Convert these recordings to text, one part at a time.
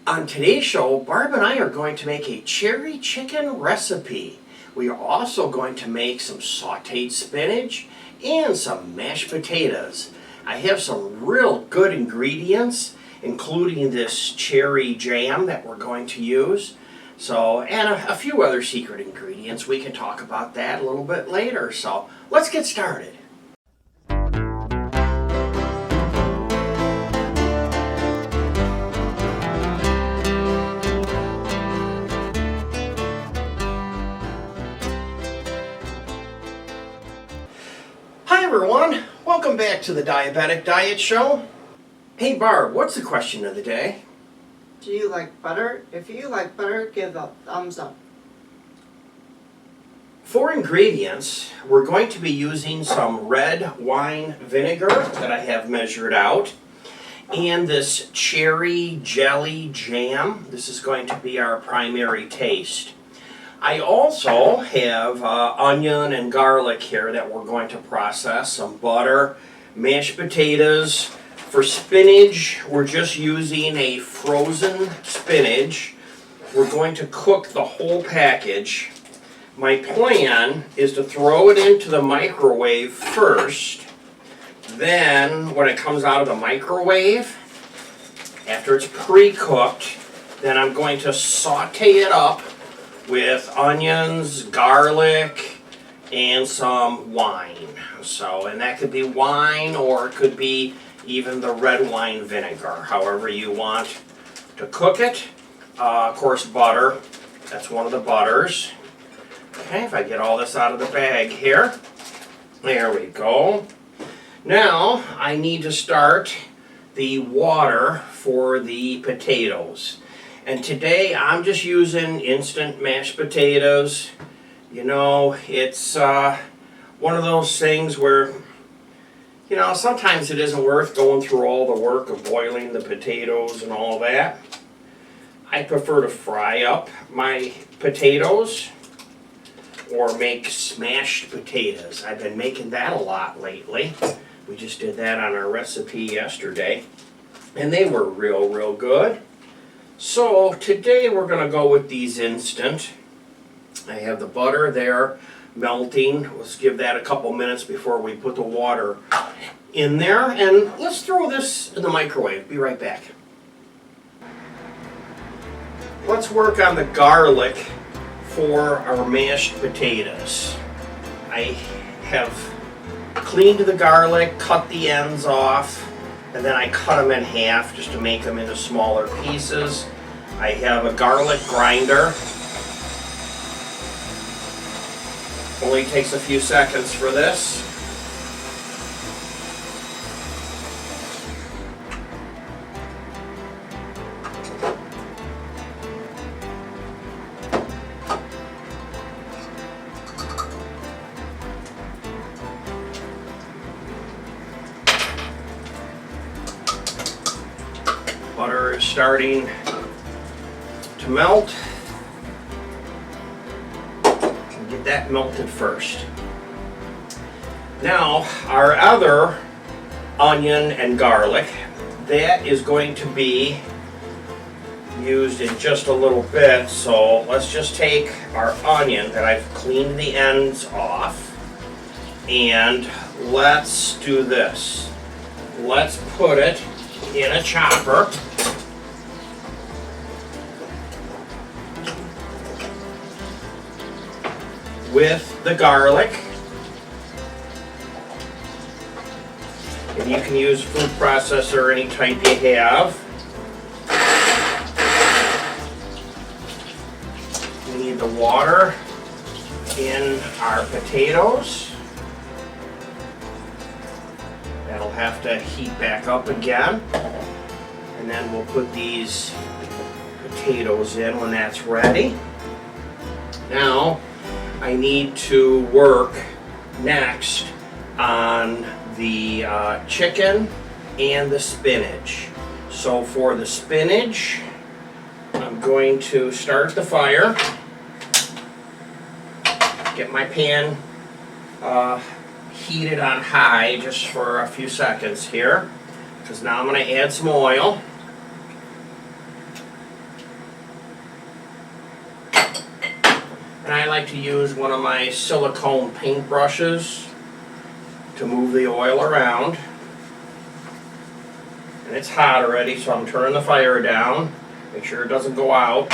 On today's show, Barb and I are going to make a cherry chicken recipe. We are also going to make some sauteed spinach and some mashed potatoes. I have some real good ingredients, including this cherry jam that we're going to use. And a few other secret ingredients. We can talk about that a little bit later. So let's get started. Hi everyone, welcome back to the Diabetic Diet Show. Hey Barb, what's the question of the day? Do you like butter? If you like butter, give a thumbs up. For ingredients, we're going to be using some red wine vinegar that I have measured out, and this cherry jelly jam. This is going to be our primary taste. I also have onion and garlic here that we're going to process, some butter, mashed potatoes. For spinach, we're just using a frozen spinach. We're going to cook the whole package. My plan is to throw it into the microwave first. Then, when it comes out of the microwave, after it's pre-cooked, then I'm going to saute it up with onions, garlic, and some wine. And that could be wine, or it could be even the red wine vinegar, however you want to cook it. Of course, butter. That's one of the butters. Okay, if I get all this out of the bag here. There we go. Now, I need to start the water for the potatoes. And today I'm just using instant mashed potatoes. You know, it's one of those things where, you know, sometimes it isn't worth going through all the work of boiling the potatoes and all that. I prefer to fry up my potatoes or make smashed potatoes. I've been making that a lot lately. We just did that on our recipe yesterday, and they were real good. So today we're going to go with these instant. I have the butter there melting. Let's give that a couple minutes before we put the water in there. And let's throw this in the microwave. Be right back. Let's work on the garlic for our mashed potatoes. I have cleaned the garlic, cut the ends off, and then I cut them in half just to make them into smaller pieces. I have a garlic grinder. Only takes a few seconds for this. Butter is starting to melt. Get that melted first. Now, our other onion and garlic, that is going to be used in just a little bit. So let's just take our onion that I've cleaned the ends off, and let's do this. Let's put it in a chopper. With the garlic. And you can use food processor any type you have. We need the water in our potatoes. That'll have to heat back up again. And then we'll put these potatoes in when that's ready. Now, I need to work next on the chicken and the spinach. So for the spinach, I'm going to start the fire, get my pan heated on high just for a few seconds here, because now I'm going to add some oil. And I like to use one of my silicone paint brushes to move the oil around. And it's hot already, so I'm turning the fire down. Make sure it doesn't go out.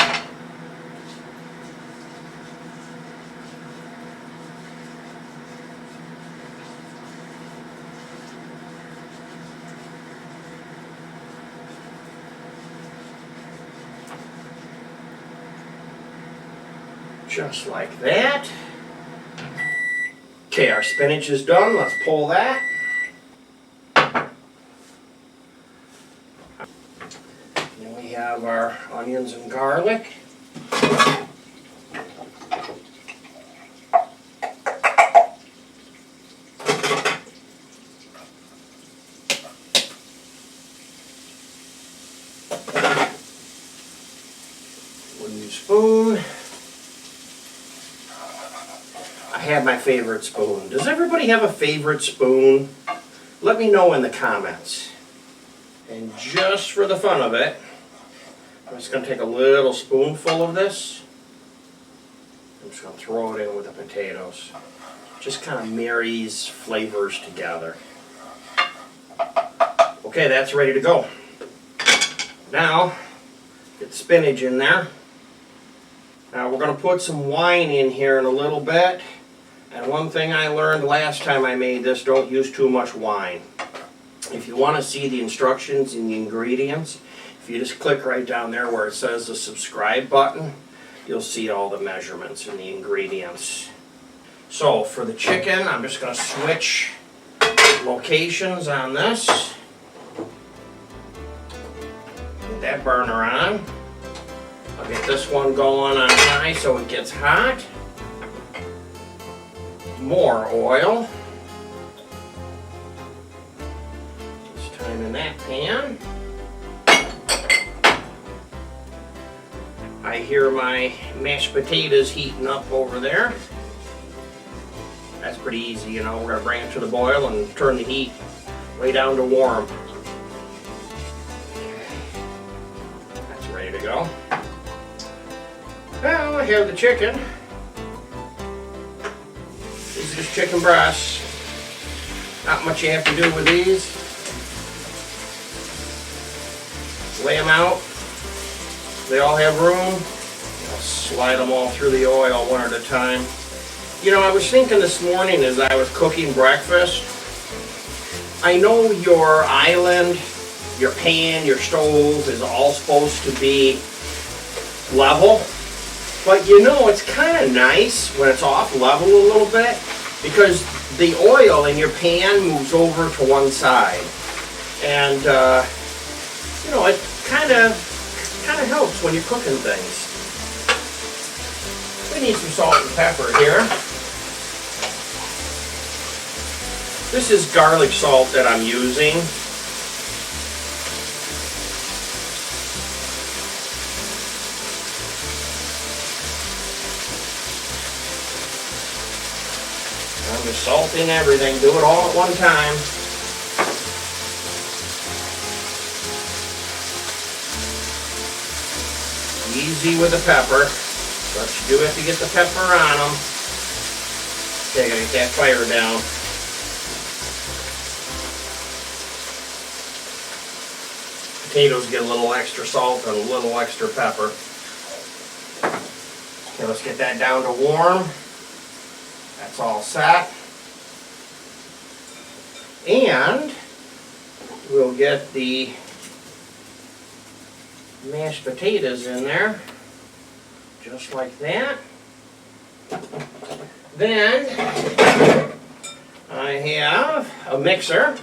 Just like that. Okay, our spinach is done. Let's pull that. Then we have our onions and garlic. Wooden spoon. I have my favorite spoon. Does everybody have a favorite spoon? Let me know in the comments. And just for the fun of it, I'm just going to take a little spoonful of this. I'm just going to throw it in with the potatoes. Just kind of marries flavors together. Okay, that's ready to go. Now, get the spinach in there. Now we're going to put some wine in here in a little bit. And one thing I learned last time I made this, don't use too much wine. If you want to see the instructions and the ingredients, if you just click right down there where it says the subscribe button, you'll see all the measurements and the ingredients. So for the chicken, I'm just going to switch locations on this. Get that burner on. I'll get this one going on high so it gets hot. More oil. This time in that pan. I hear my mashed potatoes heating up over there. That's pretty easy, you know. We're going to bring it to the boil and turn the heat way down to warm. That's ready to go. Well, I have the chicken. These are just chicken breasts. Not much you have to do with these. Lay them out. They all have room. I'll slide them all through the oil one at a time. You know, I was thinking this morning as I was cooking breakfast, I know your island, your pan, your stove is all supposed to be level. But you know, it's kind of nice when it's off level a little bit because the oil in your pan moves over to one side. And, you know, it kind of helps when you're cooking things. We need some salt and pepper here. This is garlic salt that I'm using. I'm just salting everything. Do it all at one time. Easy with the pepper, but you do have to get the pepper on them. Okay, gotta get that fire down. Potatoes get a little extra salt and a little extra pepper. Okay, let's get that down to warm. That's all set. And we'll get the mashed potatoes in there, just like that. Then I have a mixer.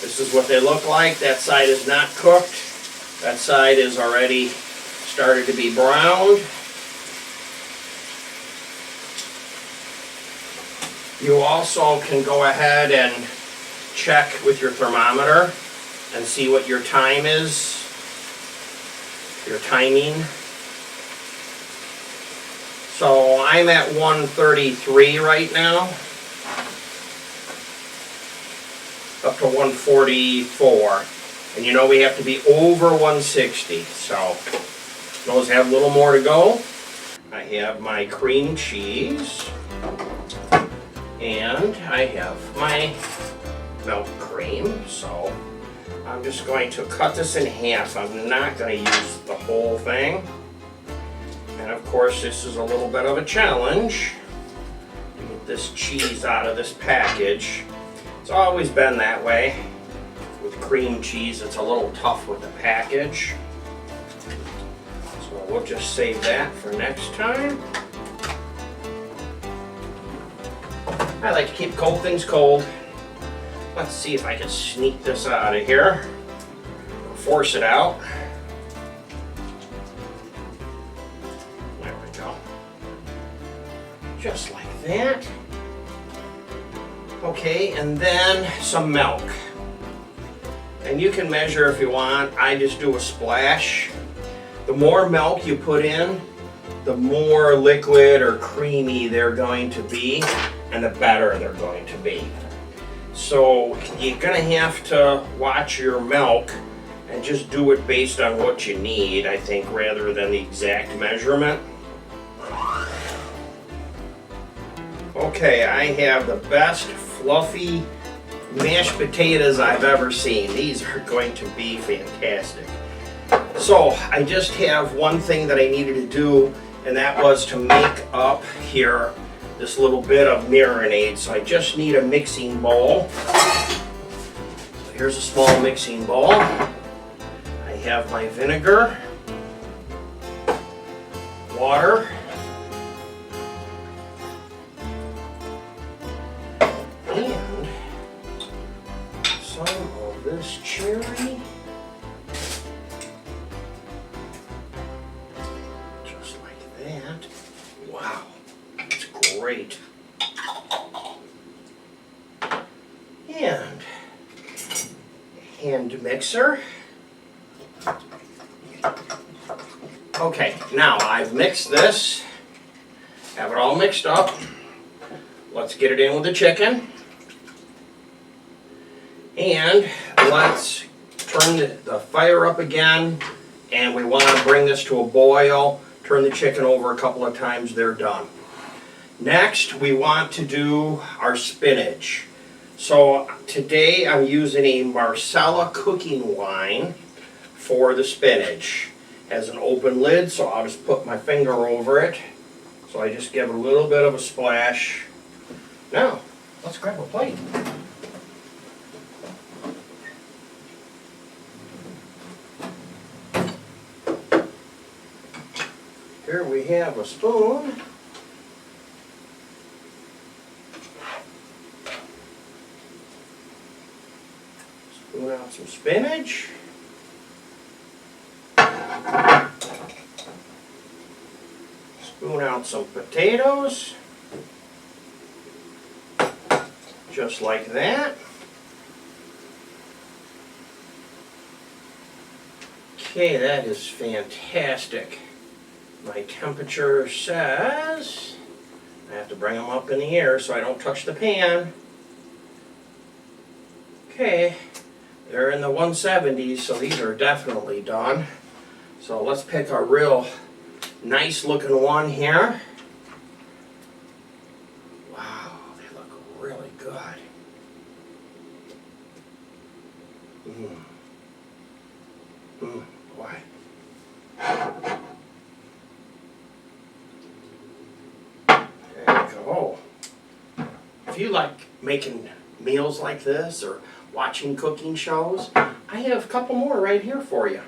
This is what they look like. That side is not cooked. That side is already started to be browned. You also can go ahead and check with your thermometer and see what your time is, your timing. So I'm at 1:33 right now, up to 1:44. And you know we have to be over 160, so those have a little more to go. I have my cream cheese, and I have my milk cream, so I'm just going to cut this in half. I'm not going to use the whole thing. And of course this is a little bit of a challenge to get this cheese out of this package. It's always been that way. With cream cheese, it's a little tough with the package. So we'll just save that for next time. I like to keep cold things cold. Let's see if I can sneak this out of here. Force it out. There we go. Just like that. Okay, and then some milk. And you can measure if you want. I just do a splash. The more milk you put in, the more liquid or creamy they're going to be, and the better they're going to be. So you're gonna have to watch your milk and just do it based on what you need, I think, rather than the exact measurement. Okay, I have the best fluffy mashed potatoes I've ever seen. These are going to be fantastic. So I just have one thing that I needed to do, and that was to make up here this little bit of marinade. So I just need a mixing bowl. So here's a small mixing bowl. I have my vinegar, water, and some of this cherry. Just like that. Wow, that's great. And hand mixer. Okay, now I've mixed this, have it all mixed up. Let's get it in with the chicken. And let's turn the fire up again, and we want to bring this to a boil. Turn the chicken over a couple of times, they're done. Next, we want to do our spinach. So today I'm using a Marsala cooking wine for the spinach. It has an open lid, so I'll just put my finger over it. So I just give it a little bit of a splash. Now, let's grab a plate. Here we have a spoon. Spoon out some spinach. Spoon out some potatoes. Just like that. Okay, that is fantastic. My temperature says I have to bring them up in the air so I don't touch the pan. Okay, they're in the 170s, so these are definitely done. So let's pick a real nice looking one here. Wow, they look really good. Boy. Oh, if you like making meals like this or watching cooking shows, I have a couple more right here for you.